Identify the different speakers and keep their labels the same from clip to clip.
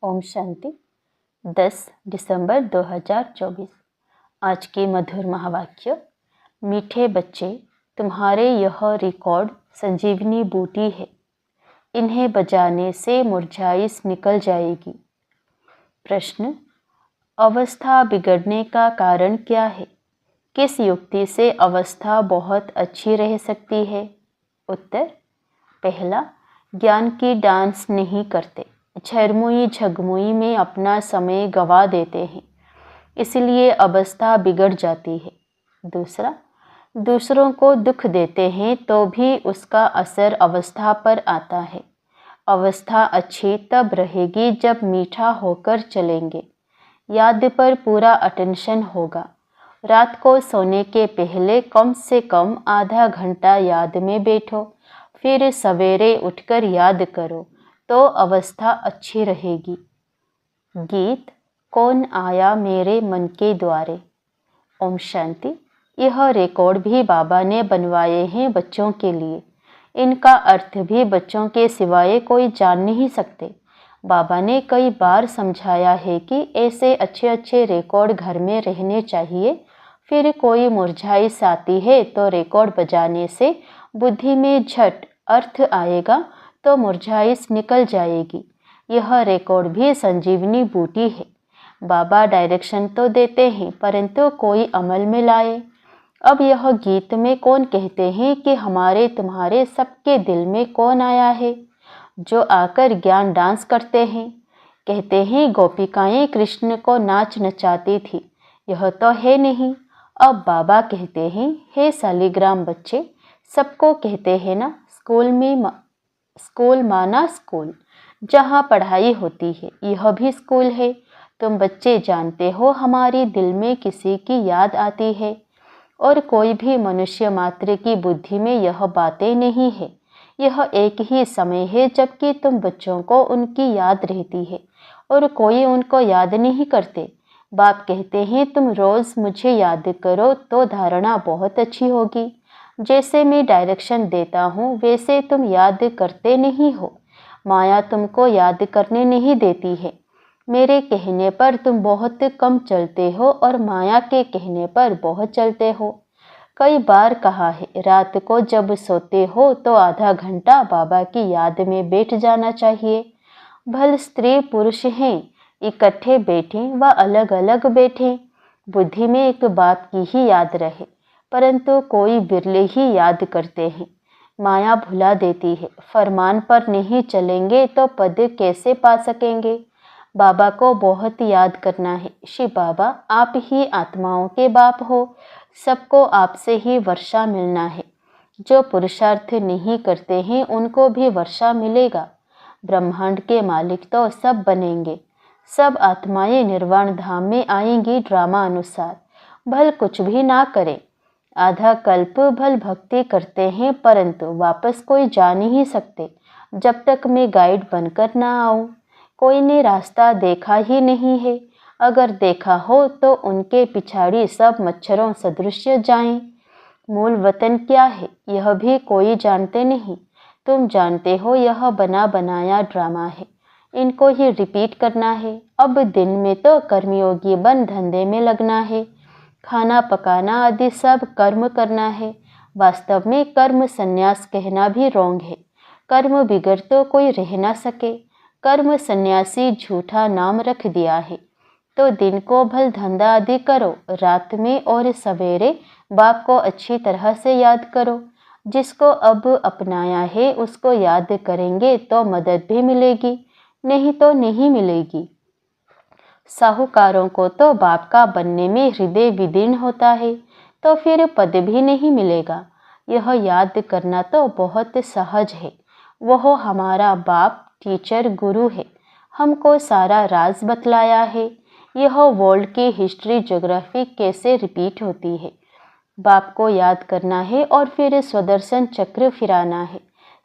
Speaker 1: ओम शांति। 10 दिसंबर 2024। आज के मधुर महावाक्य। मीठे बच्चे, तुम्हारे यह रिकॉर्ड संजीवनी बूटी है। इन्हें बजाने से मुरझाइश निकल जाएगी। प्रश्न, अवस्था बिगड़ने का कारण क्या है? किस युक्ति से अवस्था बहुत अच्छी रह सकती है? उत्तर, पहला, ज्ञान की डांस नहीं करते, झरमुई झगमुई में अपना समय गवा देते हैं, इसलिए अवस्था बिगड़ जाती है। दूसरा, दूसरों को दुख देते हैं तो भी उसका असर अवस्था पर आता है। अवस्था अच्छी तब रहेगी जब मीठा होकर चलेंगे, याद पर पूरा अटेंशन होगा। रात को सोने के पहले कम से कम आधा घंटा याद में बैठो, फिर सवेरे उठकर याद करो तो अवस्था अच्छी रहेगी। गीत, कौन आया मेरे मन के द्वारे। ओम शांति। यह रिकॉर्ड भी बाबा ने बनवाए हैं बच्चों के लिए। इनका अर्थ भी बच्चों के सिवाय कोई जान नहीं सकते। बाबा ने कई बार समझाया है कि ऐसे अच्छे अच्छे रिकॉर्ड घर में रहने चाहिए। फिर कोई मुरझाइश आती है तो रिकॉर्ड बजाने से बुद्धि में झट अर्थ आएगा तो मुरझाइश निकल जाएगी। यह रिकॉर्ड भी संजीवनी बूटी है। बाबा डायरेक्शन तो देते हैं परंतु कोई अमल में लाए। अब यह गीत में कौन कहते हैं कि हमारे तुम्हारे सबके दिल में कौन आया है जो आकर ज्ञान डांस करते हैं। कहते हैं गोपिकाएं कृष्ण को नाच नचाती थी, यह तो है नहीं। अब बाबा कहते हैं, हे सालिग्राम बच्चे, सबको कहते हैं ना, स्कूल माना स्कूल, जहाँ पढ़ाई होती है, यह भी स्कूल है। तुम बच्चे जानते हो हमारी दिल में किसी की याद आती है और कोई भी मनुष्य मात्र की बुद्धि में यह बातें नहीं है। यह एक ही समय है जबकि तुम बच्चों को उनकी याद रहती है और कोई उनको याद नहीं करते। बाप कहते हैं तुम रोज़ मुझे याद करो तो धारणा बहुत अच्छी होगी। जैसे मैं डायरेक्शन देता हूँ वैसे तुम याद करते नहीं हो। माया तुमको याद करने नहीं देती है। मेरे कहने पर तुम बहुत कम चलते हो और माया के कहने पर बहुत चलते हो। कई बार कहा है, रात को जब सोते हो तो आधा घंटा बाबा की याद में बैठ जाना चाहिए। भल स्त्री पुरुष हैं, इकट्ठे बैठें व अलग अलग बैठें, बुद्धि में एक बाप की ही याद रहे, परंतु कोई बिरले ही याद करते हैं। माया भुला देती है। फरमान पर नहीं चलेंगे तो पद कैसे पा सकेंगे। बाबा को बहुत याद करना है। शिव बाबा, आप ही आत्माओं के बाप हो, सबको आपसे ही वर्षा मिलना है। जो पुरुषार्थ नहीं करते हैं उनको भी वर्षा मिलेगा। ब्रह्मांड के मालिक तो सब बनेंगे। सब आत्माएं निर्वाण धाम में आएंगी ड्रामा अनुसार। भल कुछ भी ना करें, आधा कल्प भल भक्ति करते हैं परंतु वापस कोई जा नहीं सकते जब तक मैं गाइड बनकर ना आऊं। कोई ने रास्ता देखा ही नहीं है। अगर देखा हो तो उनके पिछाड़ी सब मच्छरों सदृश जाएं। मूल वतन क्या है यह भी कोई जानते नहीं। तुम जानते हो यह बना बनाया ड्रामा है, इनको ही रिपीट करना है। अब दिन में तो कर्मयोगी बन धंधे में लगना है, खाना पकाना आदि सब कर्म करना है। वास्तव में कर्म संन्यास कहना भी रोंग है। कर्म बिगड़ तो कोई रह ना सके। कर्म सन्यासी झूठा नाम रख दिया है। तो दिन को भल धंधा आदि करो, रात में और सवेरे बाप को अच्छी तरह से याद करो। जिसको अब अपनाया है उसको याद करेंगे तो मदद भी मिलेगी, नहीं तो नहीं मिलेगी। साहूकारों को तो बाप का बनने में हृदय विदीर्ण होता है तो फिर पद भी नहीं मिलेगा। यह याद करना तो बहुत सहज है। वह हमारा बाप टीचर गुरु है, हमको सारा राज बतलाया है। यह वर्ल्ड की हिस्ट्री ज्योग्राफी कैसे रिपीट होती है। बाप को याद करना है और फिर स्वदर्शन चक्र फिराना है।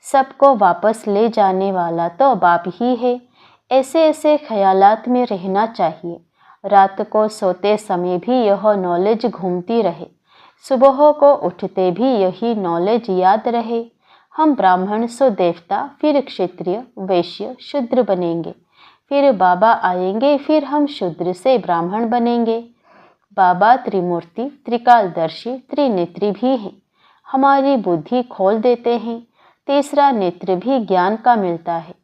Speaker 1: सबको वापस ले जाने वाला तो बाप ही है। ऐसे ऐसे ख्यालात में रहना चाहिए। रात को सोते समय भी यह नॉलेज घूमती रहे, सुबह को उठते भी यही नॉलेज याद रहे। हम ब्राह्मण सो देवता, फिर क्षत्रिय, वैश्य, शूद्र बनेंगे। फिर बाबा आएंगे, फिर हम शूद्र से ब्राह्मण बनेंगे। बाबा त्रिमूर्ति, त्रिकालदर्शी, त्रिनेत्री भी हैं। हमारी बुद्धि खोल देते हैं। तीसरा नेत्र भी ज्ञान का मिलता है।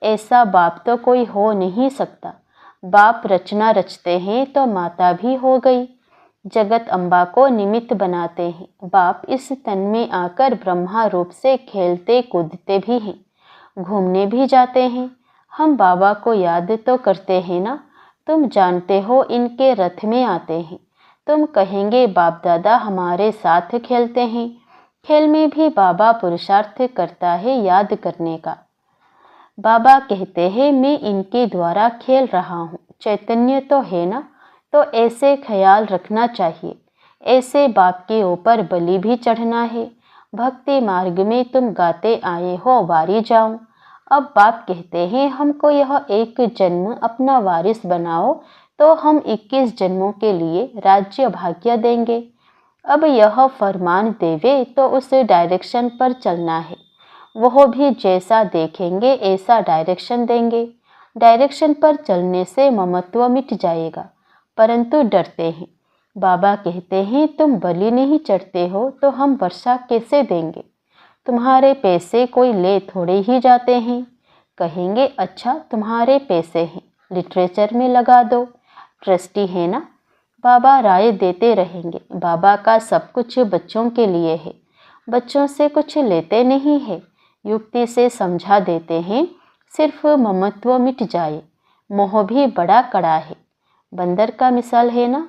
Speaker 1: ऐसा बाप तो कोई हो नहीं सकता। बाप रचना रचते हैं तो माता भी हो गई। जगत अम्बा को निमित्त बनाते हैं। बाप इस तन में आकर ब्रह्मा रूप से खेलते कूदते भी हैं, घूमने भी जाते हैं। हम बाबा को याद तो करते हैं ना। तुम जानते हो इनके रथ में आते हैं। तुम कहेंगे बाप दादा हमारे साथ खेलते हैं। खेल में भी बाबा पुरुषार्थ करता है याद करने का। बाबा कहते हैं मैं इनके द्वारा खेल रहा हूँ। चैतन्य तो है ना, तो ऐसे ख्याल रखना चाहिए। ऐसे बाप के ऊपर बलि भी चढ़ना है। भक्ति मार्ग में तुम गाते आए हो वारी जाऊं। अब बाप कहते हैं हमको यह एक जन्म अपना वारिस बनाओ, तो हम 21 जन्मों के लिए राज्य भाग्य देंगे। अब यह फरमान देवे तो उस डायरेक्शन पर चलना है। वह भी जैसा देखेंगे ऐसा डायरेक्शन देंगे। डायरेक्शन पर चलने से ममत्व मिट जाएगा, परंतु डरते हैं। बाबा कहते हैं तुम बलि नहीं चढ़ते हो तो हम वर्षा कैसे देंगे। तुम्हारे पैसे कोई ले थोड़े ही जाते हैं। कहेंगे अच्छा तुम्हारे पैसे हैं, लिटरेचर में लगा दो, ट्रस्टी है ना। बाबा राय देते रहेंगे। बाबा का सब कुछ बच्चों के लिए है, बच्चों से कुछ लेते नहीं है। युक्ति से समझा देते हैं, सिर्फ ममत्व मिट जाए। मोह भी बड़ा कड़ा है, बंदर का मिसाल है ना।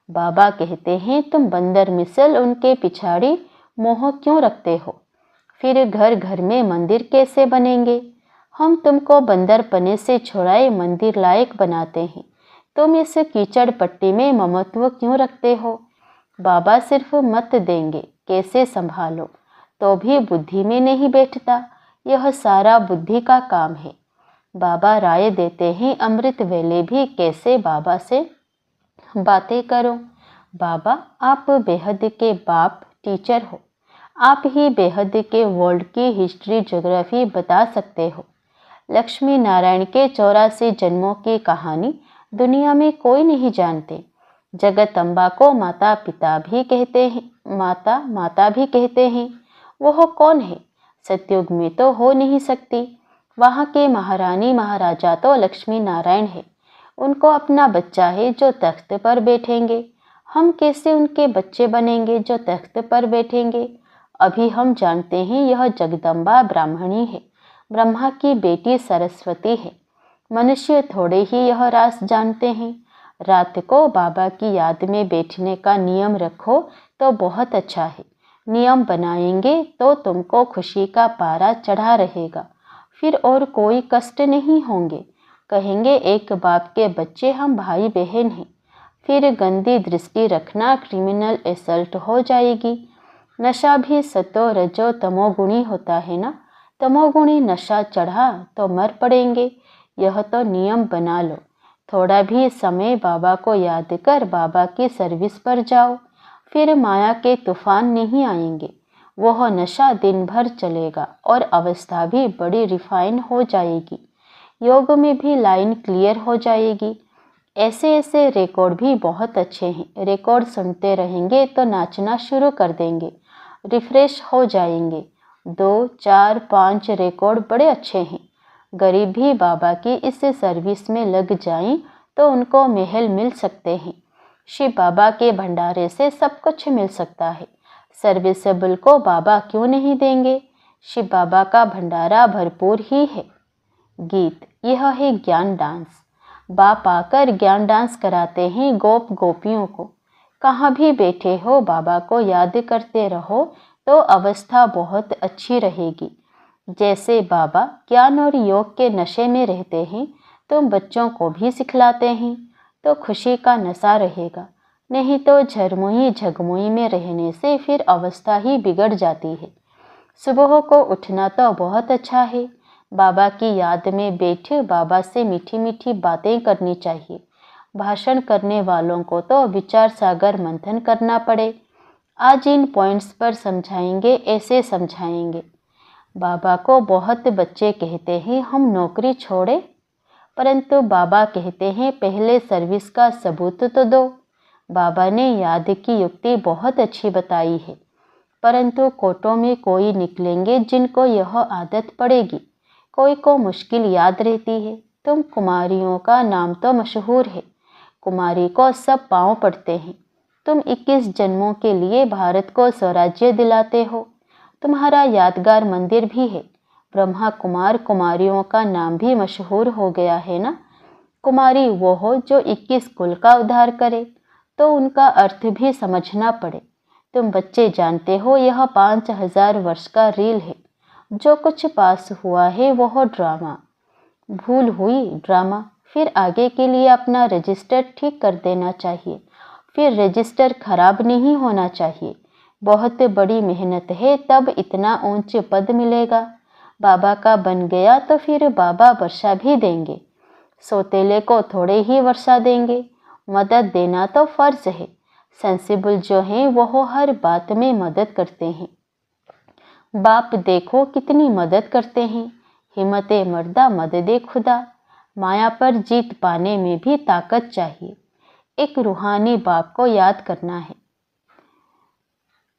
Speaker 1: बाबा कहते हैं तुम बंदर मिसल उनके पिछाड़ी मोह क्यों रखते हो। फिर घर घर में मंदिर कैसे बनेंगे। हम तुमको बंदर पने से छुड़ाए मंदिर लायक बनाते हैं। तुम इस कीचड़ पट्टी में ममत्व क्यों रखते हो। बाबा सिर्फ मत देंगे कैसे संभालो, तो भी बुद्धि में नहीं बैठता। यह सारा बुद्धि का काम है। बाबा राय देते हैं अमृत वेले भी कैसे बाबा से बातें करो। बाबा आप बेहद के बाप टीचर हो। आप ही बेहद के वर्ल्ड की हिस्ट्री ज्योग्राफी बता सकते हो। लक्ष्मी नारायण के 84 जन्मों की कहानी दुनिया में कोई नहीं जानते। जगत अम्बा को माता पिता भी कहते हैं, माता भी कहते हैं। वह कौन है। सतयुग में तो हो नहीं सकती। वहाँ के महारानी महाराजा तो लक्ष्मी नारायण है। उनको अपना बच्चा है जो तख्त पर बैठेंगे। हम कैसे उनके बच्चे बनेंगे जो तख्त पर बैठेंगे। अभी हम जानते हैं यह जगदम्बा ब्राह्मणी है, ब्रह्मा की बेटी सरस्वती है। मनुष्य थोड़े ही यह राज जानते हैं। रात को बाबा की याद में बैठने का नियम रखो तो बहुत अच्छा है। नियम बनाएंगे तो तुमको खुशी का पारा चढ़ा रहेगा। फिर और कोई कष्ट नहीं होंगे। कहेंगे एक बाप के बच्चे हम भाई बहन हैं। फिर गंदी दृष्टि रखना क्रिमिनल असल्ट हो जाएगी। नशा भी सतो रजो तमोगुणी होता है ना। तमोगुणी नशा चढ़ा तो मर पड़ेंगे। यह तो नियम बना लो। थोड़ा भी समय बाबा को याद कर बाबा की सर्विस पर जाओ, फिर माया के तूफान नहीं आएंगे। वह नशा दिन भर चलेगा और अवस्था भी बड़ी रिफाइन हो जाएगी। योग में भी लाइन क्लियर हो जाएगी। ऐसे ऐसे रिकॉर्ड भी बहुत अच्छे हैं। रिकॉर्ड सुनते रहेंगे तो नाचना शुरू कर देंगे, रिफ्रेश हो जाएंगे। 2, 4, 5 रिकॉर्ड बड़े अच्छे हैं। गरीब भी बाबा की इस सर्विस में लग जाएं तो उनको महल मिल सकते हैं। शिव बाबा के भंडारे से सब कुछ मिल सकता है। सर्विसेबल को बाबा क्यों नहीं देंगे। शिव बाबा का भंडारा भरपूर ही है। गीत यह है ज्ञान डांस। बाप आकर ज्ञान डांस कराते हैं गोप गोपियों को। कहाँ भी बैठे हो बाबा को याद करते रहो तो अवस्था बहुत अच्छी रहेगी। जैसे बाबा ज्ञान और योग के नशे में रहते हैं, तुम बच्चों को भी सिखलाते हैं तो खुशी का नशा रहेगा। नहीं तो झरमुई झगमुई में रहने से फिर अवस्था ही बिगड़ जाती है। सुबह को उठना तो बहुत अच्छा है। बाबा की याद में बैठ बाबा से मीठी मीठी बातें करनी चाहिए। भाषण करने वालों को तो विचार सागर मंथन करना पड़े। आज इन पॉइंट्स पर समझाएंगे, ऐसे समझाएंगे। बाबा को बहुत बच्चे कहते हैं हम नौकरी छोड़े, परंतु बाबा कहते हैं पहले सर्विस का सबूत तो दो। बाबा ने याद की युक्ति बहुत अच्छी बताई है, परंतु कोटों में कोई निकलेंगे जिनको यह आदत पड़ेगी, कोई को मुश्किल याद रहती है। तुम कुमारियों का नाम तो मशहूर है, कुमारी को सब पाँव पड़ते हैं। तुम 21 जन्मों के लिए भारत को स्वराज्य दिलाते हो। तुम्हारा यादगार मंदिर भी है। ब्रह्मा कुमार कुमारियों का नाम भी मशहूर हो गया है ना। कुमारी वो हो जो 21 कुल का उद्धार करे, तो उनका अर्थ भी समझना पड़े। तुम बच्चे जानते हो यह 5000 वर्ष का रील है। जो कुछ पास हुआ है वह ड्रामा, भूल हुई ड्रामा। फिर आगे के लिए अपना रजिस्टर ठीक कर देना चाहिए। फिर रजिस्टर खराब नहीं होना चाहिए। बहुत बड़ी मेहनत है, तब इतना ऊंच पद मिलेगा। बाबा का बन गया तो फिर बाबा वर्षा भी देंगे। सौतेले को थोड़े ही वर्षा देंगे। मदद देना तो फर्ज है। सेंसिबल जो हैं वो हर बात में मदद करते हैं। बाप देखो कितनी मदद करते हैं। हिम्मते मर्दा मददे खुदा। माया पर जीत पाने में भी ताकत चाहिए। एक रूहानी बाप को याद करना है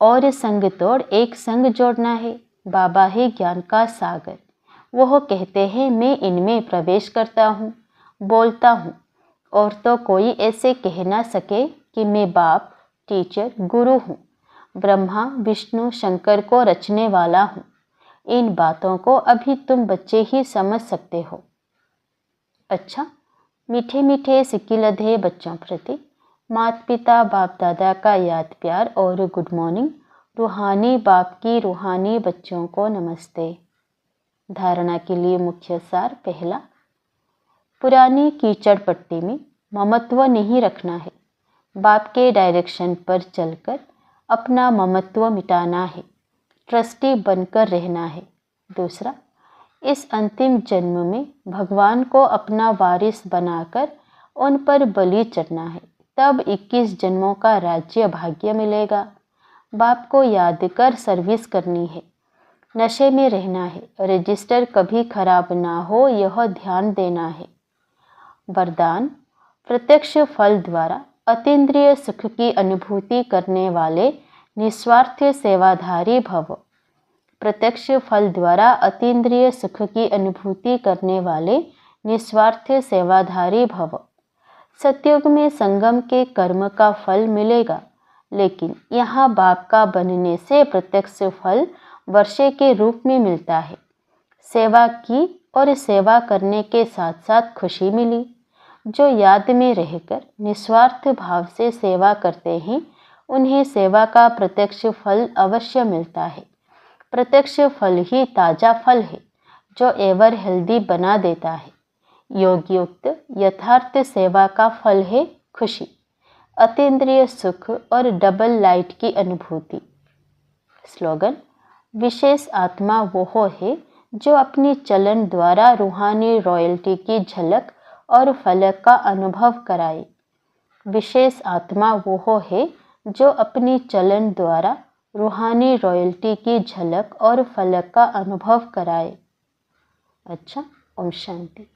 Speaker 1: और संग तोड़ एक संग जोड़ना है। बाबा है ज्ञान का सागर। वह कहते हैं मैं इनमें प्रवेश करता हूँ, बोलता हूँ, और तो कोई ऐसे कह ना सके कि मैं बाप, टीचर, गुरु हूँ। ब्रह्मा विष्णु शंकर को रचने वाला हूँ। इन बातों को अभी तुम बच्चे ही समझ सकते हो। अच्छा, मीठे मीठे सिक्किलधे बच्चों प्रति माता पिता बाप दादा का याद प्यार और गुड मॉर्निंग। रूहानी बाप की रूहानी बच्चों को नमस्ते। धारणा के लिए मुख्य सार। पहला, पुरानी कीचड़ पट्टी में ममत्व नहीं रखना है। बाप के डायरेक्शन पर चलकर अपना ममत्व मिटाना है, ट्रस्टी बनकर रहना है। दूसरा, इस अंतिम जन्म में भगवान को अपना वारिस बनाकर उन पर बलि चढ़ना है, तब 21 जन्मों का राज्य भाग्य मिलेगा। बाप को याद कर सर्विस करनी है। नशे में रहना है, रजिस्टर कभी खराब ना हो यह ध्यान देना है। वरदान, प्रत्यक्ष फल द्वारा अतीन्द्रिय सुख की अनुभूति करने वाले निस्वार्थ सेवाधारी भव। प्रत्यक्ष फल द्वारा अतीन्द्रिय सुख की अनुभूति करने वाले निस्वार्थ सेवाधारी भव। सतयुग में संगम के कर्म का फल मिलेगा, लेकिन यहाँ बाप का बनने से प्रत्यक्ष फल वर्षे के रूप में मिलता है। सेवा की और सेवा करने के साथ साथ खुशी मिली। जो याद में रहकर निस्वार्थ भाव से सेवा करते हैं, उन्हें सेवा का प्रत्यक्ष फल अवश्य मिलता है। प्रत्यक्ष फल ही ताजा फल है जो एवर हेल्दी बना देता है। योग युक्त यथार्थ सेवा का फल है खुशी, अतीन्द्रिय सुख और डबल लाइट की अनुभूति। स्लोगन, विशेष आत्मा वो है जो अपनी चलन द्वारा रूहानी रॉयल्टी की झलक और फलक का अनुभव कराए। विशेष आत्मा वो है जो अपनी चलन द्वारा रूहानी रॉयल्टी की झलक और फलक का अनुभव कराए। अच्छा, ओम शांति।